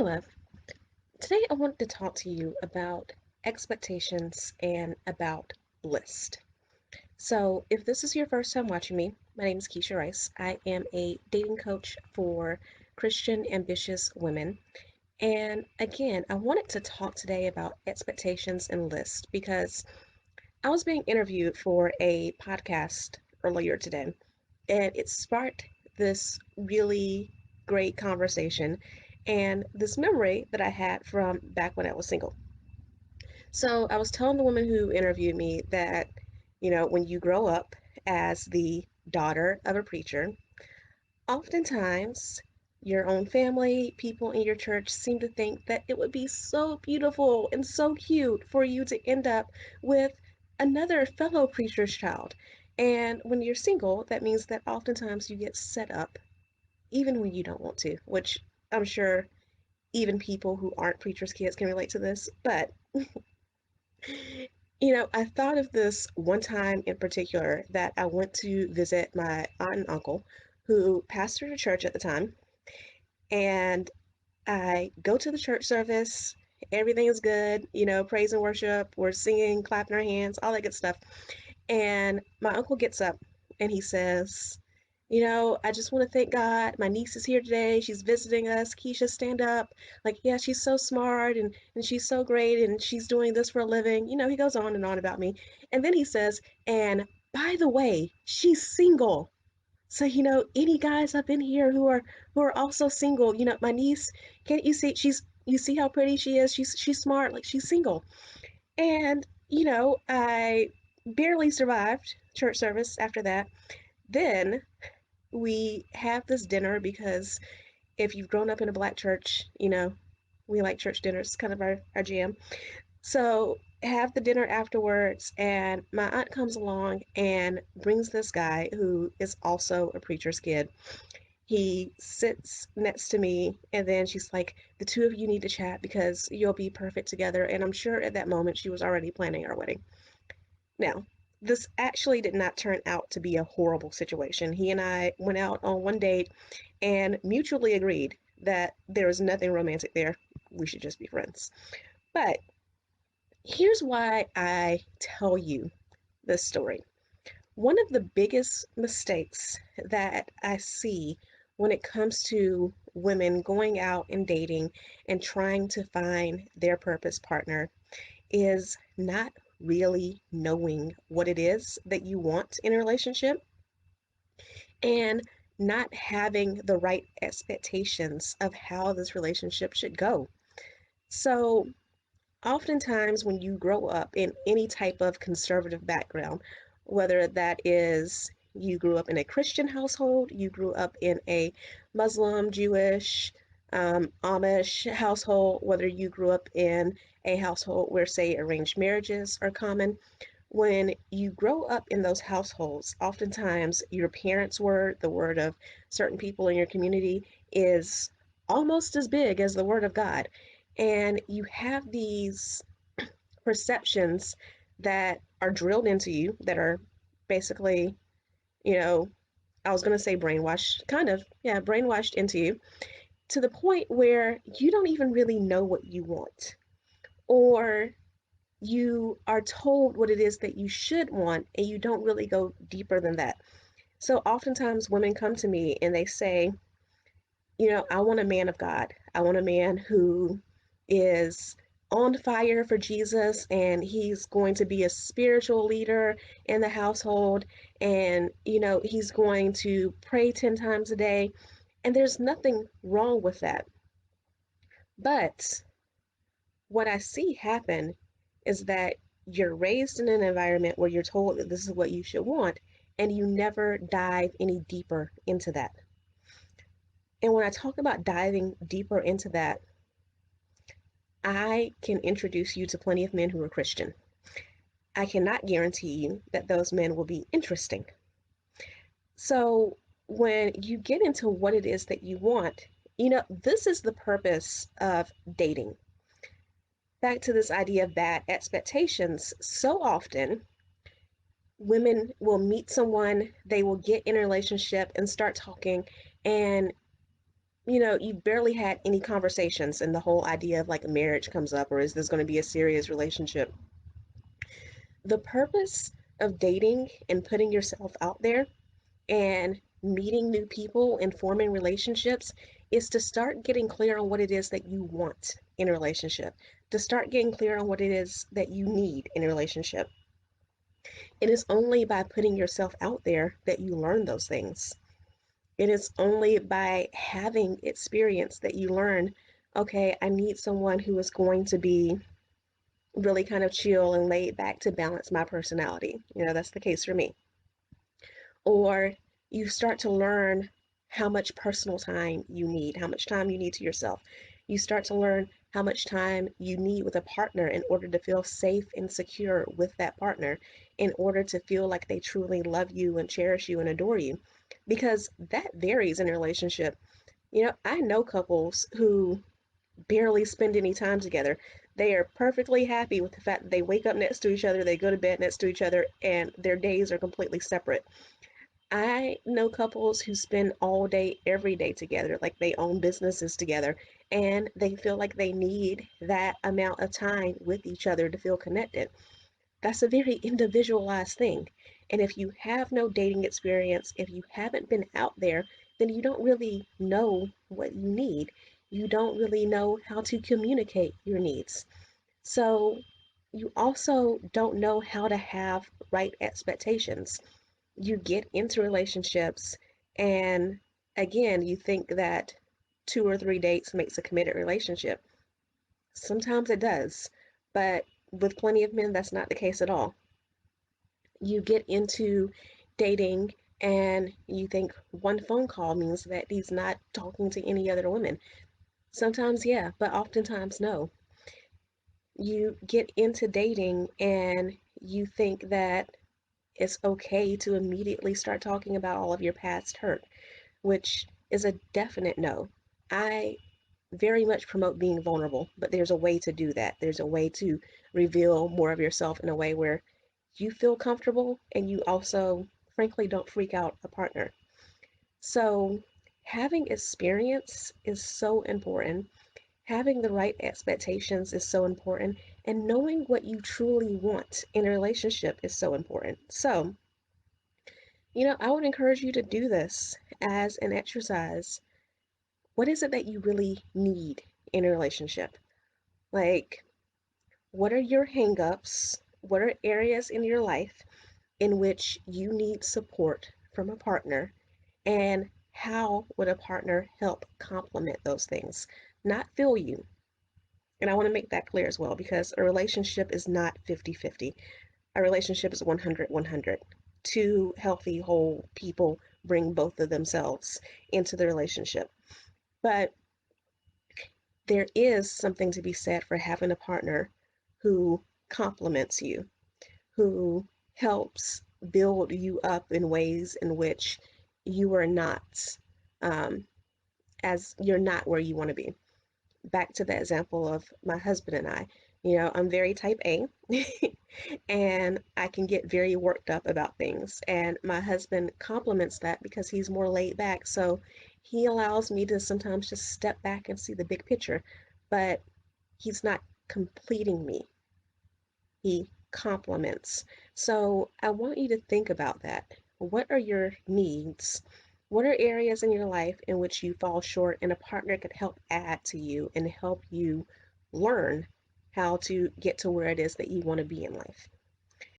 love. Today I wanted to talk to you about expectations and about bliss. So, if this is your first time watching me, my name is Keisha Rice. I am a dating coach for Christian ambitious women. And again, I wanted to talk today about expectations and list because I was being interviewed for a podcast earlier today, and it sparked this really great conversation and this memory that I had from back when I was single. So I was telling the woman who interviewed me that, when you grow up as the daughter of a preacher, oftentimes your own family, people in your church seem to think that it would be so beautiful and so cute for you to end up with another fellow preacher's child. And when you're single, that means that oftentimes you get set up even when you don't want to, which I'm sure even people who aren't preachers' kids can relate to this. But, I thought of this one time in particular that I went to visit my aunt and uncle who pastored a church at the time. And I go to the church service. Everything is good, praise and worship. We're singing, clapping our hands, all that good stuff. And my uncle gets up and he says, I just want to thank God. My niece is here today. She's visiting us. Keisha, stand up. Like, yeah, she's so smart and she's so great and she's doing this for a living. He goes on and on about me. And then he says, and by the way, she's single. So, any guys up in here who are also single, my niece, can't you see you see how pretty she is? She's smart, like she's single. And, I barely survived church service after that. Then we have this dinner because if you've grown up in a black church, we like church dinners, kind of our jam. So have the dinner afterwards, and my aunt comes along and brings this guy who is also a preacher's kid. He sits next to me, and then she's like, the two of you need to chat because you'll be perfect together. And I'm sure at that moment she was already planning our wedding. Now, this actually did not turn out to be a horrible situation. He and I went out on one date and mutually agreed that there was nothing romantic there. We should just be friends. But here's why I tell you this story. One of the biggest mistakes that I see when it comes to women going out and dating and trying to find their purpose partner is not really knowing what it is that you want in a relationship and not having the right expectations of how this relationship should go. So, oftentimes, when you grow up in any type of conservative background, whether that is you grew up in a Christian household, you grew up in a Muslim, Jewish, Amish household, whether you grew up in a household where, say, arranged marriages are common, when you grow up in those households, oftentimes your parents' word, the word of certain people in your community, is almost as big as the word of God. And you have these perceptions that are drilled into you that are basically, you know, I was going to say brainwashed, kind of, yeah, brainwashed into you to the point where you don't even really know what you want. Or you are told what it is that you should want and you don't really go deeper than that. So oftentimes women come to me and they say, I want a man of God. I want a man who is on fire for Jesus and he's going to be a spiritual leader in the household and he's going to pray 10 times a day, and there's nothing wrong with that. But what I see happen is that you're raised in an environment where you're told that this is what you should want, and you never dive any deeper into that. And when I talk about diving deeper into that, I can introduce you to plenty of men who are Christian. I cannot guarantee you that those men will be interesting. So when you get into what it is that you want, this is the purpose of dating. Back to this idea of bad expectations, so often women will meet someone, they will get in a relationship and start talking, and you barely had any conversations, and the whole idea of like marriage comes up, or is this going to be a serious relationship? The purpose of dating and putting yourself out there and meeting new people and forming relationships is to start getting clear on what it is that you want in a relationship, to start getting clear on what it is that you need in a relationship. It is only by putting yourself out there that you learn those things. It is only by having experience that you learn, okay, I need someone who is going to be really kind of chill and laid back to balance my personality. That's the case for me. Or you start to learn how much personal time you need, how much time you need to yourself. You start to learn how much time you need with a partner in order to feel safe and secure with that partner, in order to feel like they truly love you and cherish you and adore you. Because that varies in a relationship. I know couples who barely spend any time together. They are perfectly happy with the fact that they wake up next to each other, they go to bed next to each other, and their days are completely separate. I know couples who spend all day, every day together, like they own businesses together, and they feel like they need that amount of time with each other to feel connected. That's a very individualized thing. And if you have no dating experience, if you haven't been out there, then you don't really know what you need. You don't really know how to communicate your needs. So you also don't know how to have right expectations. You get into relationships, and again, you think that 2 or 3 dates makes a committed relationship. Sometimes it does, but with plenty of men, that's not the case at all. You get into dating and you think one phone call means that he's not talking to any other women. Sometimes, yeah, but oftentimes, no. You get into dating and you think that it's okay to immediately start talking about all of your past hurt, which is a definite no. I very much promote being vulnerable, but there's a way to do that. There's a way to reveal more of yourself in a way where you feel comfortable and you also, frankly, don't freak out a partner. So, having experience is so important. Having the right expectations is so important. And knowing what you truly want in a relationship is so important. So, I would encourage you to do this as an exercise. What is it that you really need in a relationship? Like, what are your hangups? What are areas in your life in which you need support from a partner? And how would a partner help complement those things, not fill you? And I want to make that clear as well, because a relationship is not 50-50. A relationship is 100-100. Two healthy, whole people bring both of themselves into the relationship. But there is something to be said for having a partner who compliments you, who helps build you up in ways in which you are not, um, as you're not where you want to be. Back to the example of my husband and I. I'm very type A, and I can get very worked up about things. And my husband compliments that because he's more laid back. So he allows me to sometimes just step back and see the big picture. But he's not completing me, he complements. So I want you to think about that. What are your needs? What are areas in your life in which you fall short, and a partner could help add to you and help you learn how to get to where it is that you want to be in life?